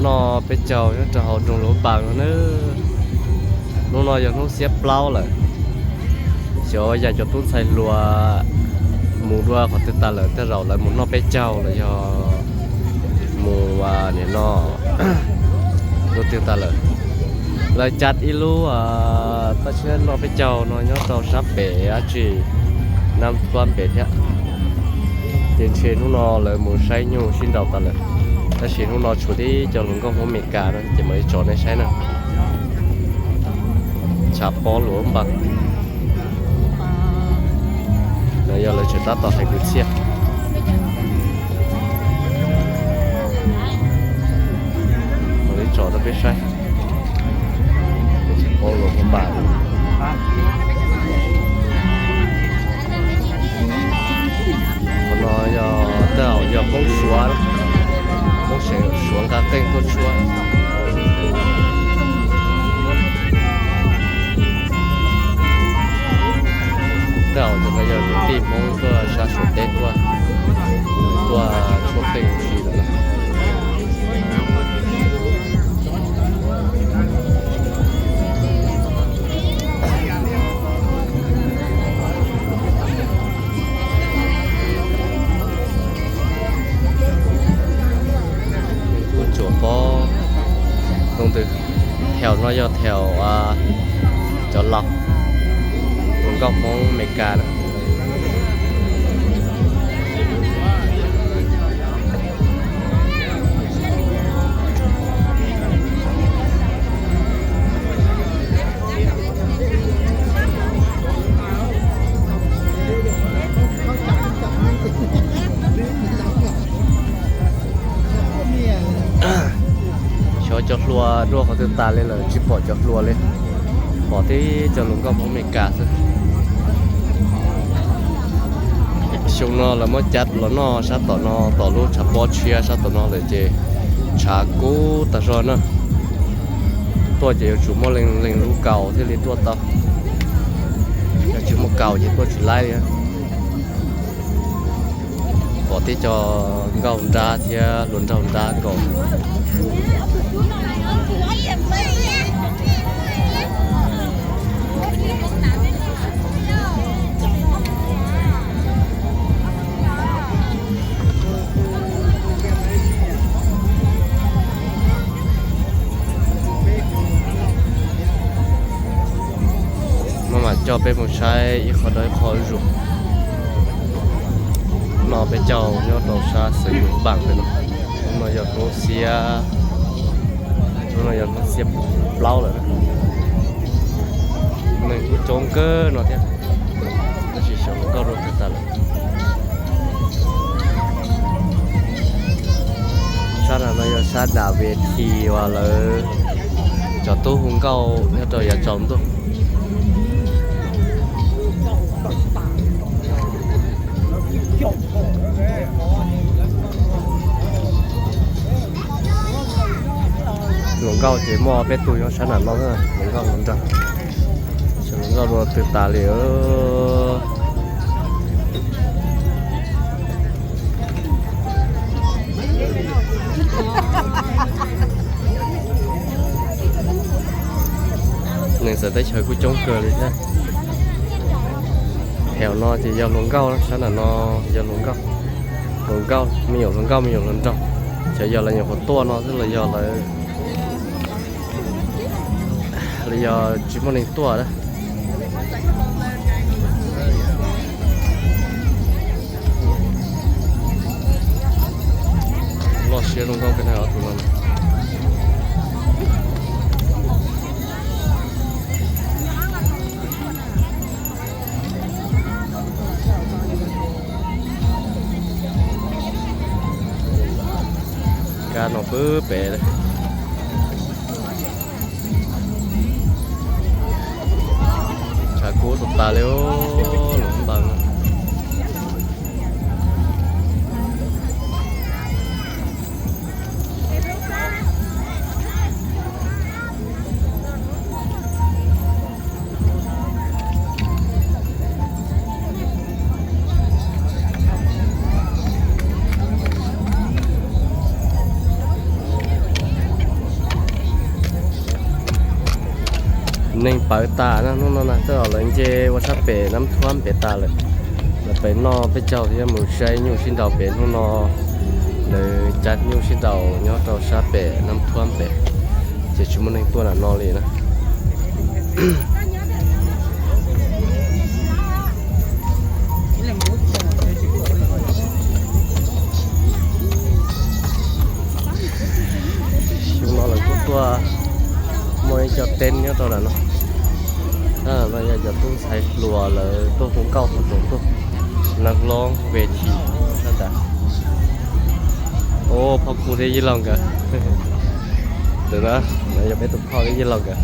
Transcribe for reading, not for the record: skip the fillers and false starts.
นอไปเจ้าเนี่ยจะเอาตรงหลวงบางเนอะน้องนออย่างน้องเสียบเปล่าเลยเดี๋ยวอยากจะตุ้นใส่รัวหมูด้วยขอติดตาเลยแต่เราเลยหมูนอไปเจ้าเลยยอหมูว่าเนี่ยนอ ดูติดตาเลยเลยจัดอีลูตะเชิญนอไปเจ้านอยอเตาซับเป๋อาจีน้ำความเป๋เนี่ยเดินเชนน้องนอเลยหมูใช้ยูชิ้นเดาตาเลยถ้าเชนน้องนอชุดที่เจ้าหลวงก็หัวเมกานะจะไม่จอดในใช้นะชาปอหลวงบังแล้วยอเลยจุดตัดต่อให้กุเชียตอนนี้จอดจะไปใช้ชาปอหลวงบังคนน้อยเต่าย公说公谁说个更不说เต่าจะมาเยอะที่มงก็ชาสุดเด็ดตัวช่วงเต็มทีแล้วนะจั่วป้อลงtừแถวน้อยแถวจอดหลับผมก็มองอเมริกานะจอดรัวด้วยเขาตื่นตาเลยชิปปอดจอดรัวเลยปอที่จะลงก็มองอเมริกาซะช่วงนอแล้วมื่อจัดแล้วนอชาต่อนอต่อรูชาปอเชียชาต่อนอเลยเจชากูตะรอนนะตัวเจียวจุ่มมอเล็งรู้เก่าที่เรียนตัวต่อจะจุ่มมอเก่าจะตัวจุดไล่เนี่ยปอที่จอเก่าจ้าที่หลุนเจ้าจ้าก่อนเจ้าเป็นผู้ชายอีกคนได้คอยรุกนอไปเจ้ายอดดอกชาสยุบังเลยเนาะนอยอดโรเซียนอยอดเสียบเปล่าเลยนะหนึ่งจงเกอร์นอเนี่ยนั่นสิชอบก็รู้ติดตาเลยชาตินั้นยอดชาติดาเวทีว่าเลยจอดตู้หุ่นเก่าเนี่ยตัวอย่าจอมตู้หลวงเก่าเจมอเป็นตัวยังขนาดนั้นเลยหลวงเก่าหลวงจังหลวงเก่าเราตื่นตาเหลียวหนึ่งเสร็จได้เฉยกูจงเกินเลยใช่แถวนอจะยาวหลวงเก่าขนาดนอยาวหลวงเก่ามีอยู่หลวงเก่ามีอยู่หลวงจังเฉยยาวอะไรอย่างคนตัวนอซึ่งเลยยาวเลยเลยยาวจิมมันเองตัวนะรอเชียร์หลวงเก่ากันให้เอาตัวนั้นการนอปื้อเป๋เลยชากูสุดตาเร็วหลงบัง nên bảo ta nó là tức là lên chơi qua sắp bể nắm thoáng bể ta lại là bể no bể châu thì một say nhiều xin đầu bể nóเลยจัดนิ้วชิดเอาเนาะเราชาเปน้ำท่วมเปจะชุ่มในตัวน่ะนอนเลยนะชุ่มนอนเลยตัวมวยจะเต้นเนี่ยตัวน่ะเนาะเราอยากจะตู้ใช้รัวเลยตัวของเก่าของตัวนักร้องเวทีนั่นแหละโอ้พ่อครูได้ยินลองกันเดี๋ยวนะเราจะไปตุกพ่อได้ยินลองกัน